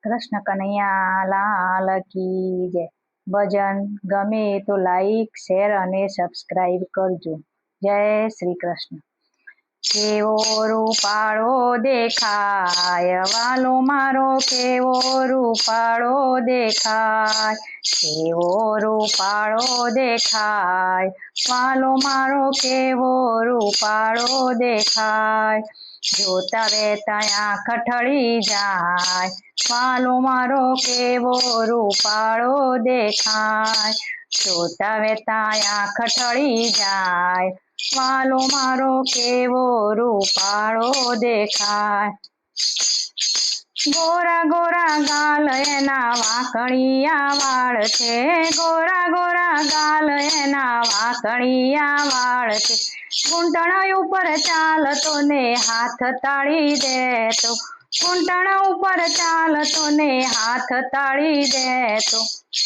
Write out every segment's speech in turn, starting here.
કૃષ્ણ કનૈયા લાલ કી જય। ભજન ગમે તો લાઈક શેર અને સબસ્ક્રાઈબ કરજો। જય શ્રી કૃષ્ણ। કેવો રૂપાળો દેખાય વાલો મારો, કેવો રૂપાળો દેખાય, કેવો રૂપાળો દેખાય વાલો મારો, કેવો રૂપાળો દેખાય। જોતા વેતા આંખ ઠળી જાય વાલો મારો, કેવો રૂપાળો દેખાય। જોતા વેતા આંખ ઠળી જાય વાલો મારો, કેવો રૂપાળો દેખાય। ગોરા ગોરા ગાલ એના વાંકણિયા વાળ છે, ગોરા ગોરા ગાલ એના વાંકણિયા વાળ છે। ઘૂંટણ ઉપર ચાલતો ને હાથ તાળી દેતો, ઘૂંટણ ઉપર ચાલતો ને હાથ તાળી દેતો,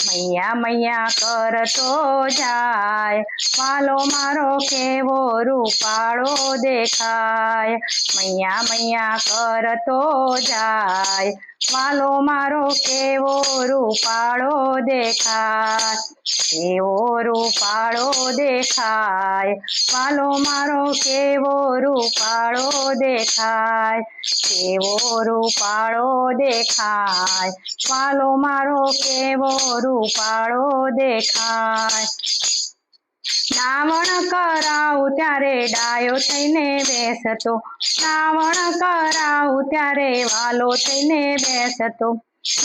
મૈયા મૈયા કરતો જાય વાલો મારો, કેવો રૂપાળો દેખાય। મૈયા મૈયા કરતો જાય વાલો મારો, કેવો રૂપાળો દેખાય। કેવો રૂપાળો દેખાય વાલો મારો, કેવો રૂપાળો દેખાય। કેવો રૂપાળો દેખાય વાલો મારો, કેવો રૂપાળો દેખાય। નાવણ કરાવું ત્યારે ડાયો થઈને બેસતો, નાવણ કરાવું ત્યારે વાલો થઈને બેસતો,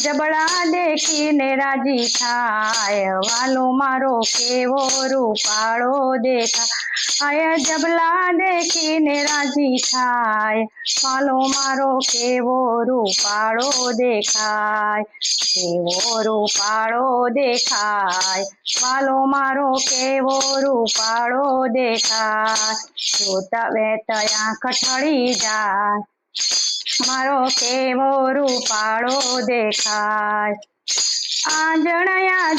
જબડા દેખીને રાજી થાય વાલો મારો, કેવો રૂપાળો દેખાય। જબલા દેખીને રાજી થાય વાલો મારો, કેવો રૂપાળો દેખાય। કેવો રૂપાળો દેખાય વાલો મારો, કેવો રૂપાળો દેખાય। જોતા વેતા આંખ ઠળી જાય મારો, કેવો રૂપાળો દેખાય। આંજણ્યા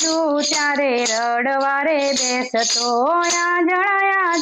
ત્યારે રડવારે બેસતો, આંજણ્યા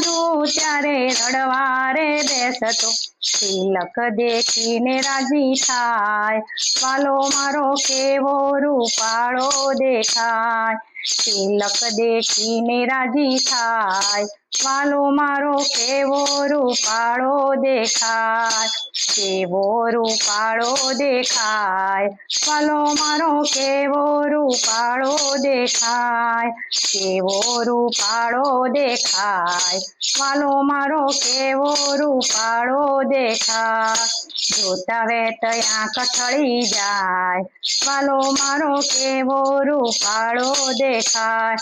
ત્યારે રડવારે બેસતો, તિલક દેખીને રાજી થાય વાલો મારો, કેવો રૂપાળો દેખાય। તિલક દેખીને રાજી થાય વાલો મારો, કેવો રૂપાળો દેખાય। કેવો રૂપાળો દેખાય વાલો મારો, કેવો રૂપાળો દેખાય। કેવો રૂપાળો દેખાય વાલો મારો, કેવો રૂપાળો દેખાય। જોતા વેતા આંખ ઠળી જાય વાલો મારો, કેવો રૂપાળો દેખાય।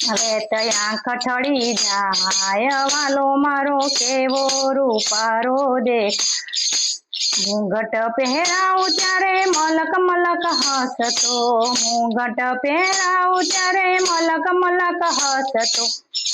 હવે તો આંખ ઠળી જાય વાલો મારો, કેવો રૂપાળો દેખાય। ઘૂંઘટ પહેરાવું ત્યારે મલક મલક હસતો, ઘૂંઘટ પહેરાવું ત્યારે મલક મલક હસતો,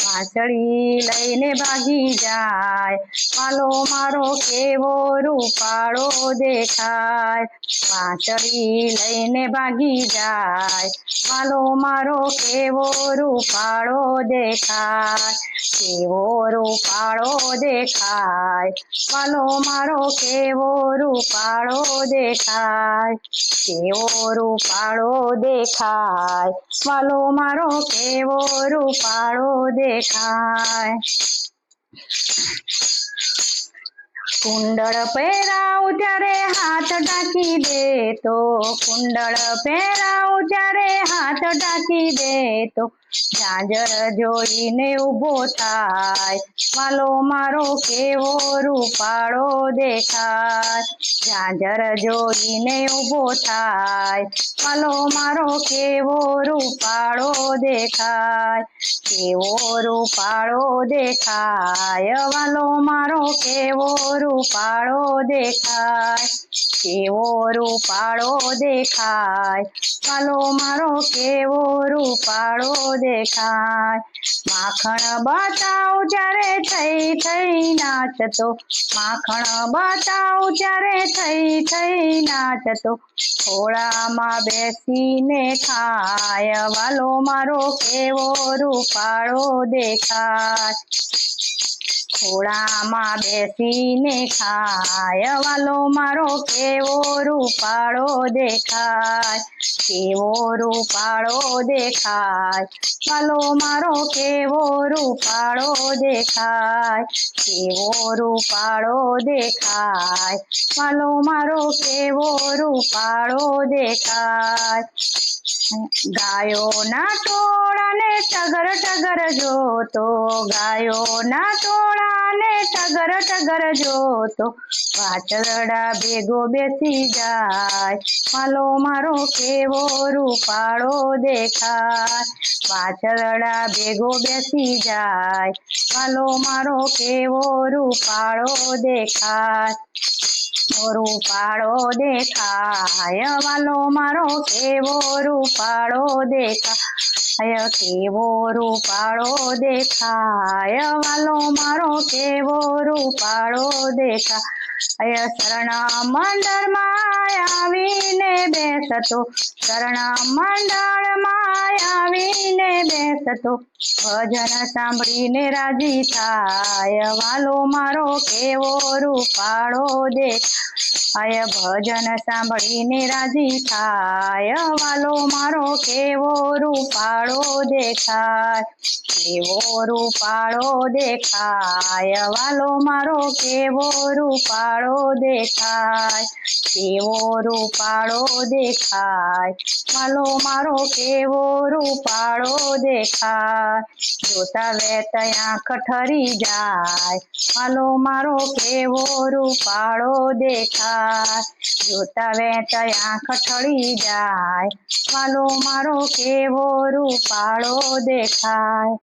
વાંસળી લઈને ભાગી જાય વાલો મારો, કેવો રૂપાળો દેખાય। વાંસળી લઈને ભાગી જાય વાલો મારો, કેવો રૂપાળો દેખાય। કેવો રૂપાળો દેખાય વાલો મારો, કેવો રૂપાળો દેખાય। કેવો રૂપાળો દેખાય વાલો મારો, કેવો રૂપાળો દેખાય। કુંડળ પહેરાવું ત્યારે હાથ ઢાંકી દેતો, કુંડળ પહેરાવું ત્યારે હાથ ઢાંકી દેતો, ઝાંઝર જોઈને ઊભો થાય વાલો મારો, કેવો રૂપાળો દેખાય। ઝાંઝર જોઈને ઊભો થાય વાલો મારો, કેવો રૂપાળો દેખાય। કેવો રૂપાળો દેખાય વાલો મારો, કેવો રૂપાળો દેખાય। કેવો રૂપાળો દેખાય વાલો મારો, કેવો રૂપાળો દેખાય। માખણ બતાવું ત્યારે થઈ થઈ નાચતો, માખણ બતાવું ત્યારે થઈ થઈ નાચતો, ખોળામાં બેસીને ખાય વાલો મારો, કેવો રૂપાળો દેખાય। ખોળામાં બેસીને ખાય વાલો મારો કેવો રૂપાળો દેખાય, કેવો રૂપાળો દેખાય, વાલો મારો કેવો રૂપાળો દેખાય, કેવો રૂપાળો દેખાય, વાલો મારો કેવો રૂપાળો દેખાય. ગાયોના ટોળાને ટગર ટગર જોતો, ગાયોના ટોળાને ટગર ટગર જોતો, વાછરડા ભેગો બેસી જાય, વાલો મારો કેવો રૂપાળો દેખાય, વાછરડા ભેગો બેસી જાય, વાલો મારો કેવો રૂપાળો દેખાય, રૂપાળો દેખાય, વાલો મારો કેવો રૂપાળો દેખાય, કેવો રૂપાળો દેખાય, વાલો મારો કેવો રૂપાળો દેખાય. શરણ મંડળમાં આવીને બેસતો, શરણ મંડળમાં આવીને બેસતો, ભજન સાંભળીને રાજી થાય, વાલો મારો કેવો રૂપાળો દેખાય, ભજન સાંભળીને રાજી થાય, વાલો મારો કેવો રૂપાળો દેખાય, કેવો રૂપાળો દેખાય, વાલો મારો કેવો રૂપાળો દેખાય, કેવો રૂપાળો દેખાય, વાલો મારો કેવો રૂપાળો દેખાય. જોતા વેત આંખ ઠરી જાય, વાલો મારો કેવો રૂપાળો દેખાય, જોતા વેત આંખ ઠરી જાય, વાલો મારો કેવો રૂપાળો દેખાય.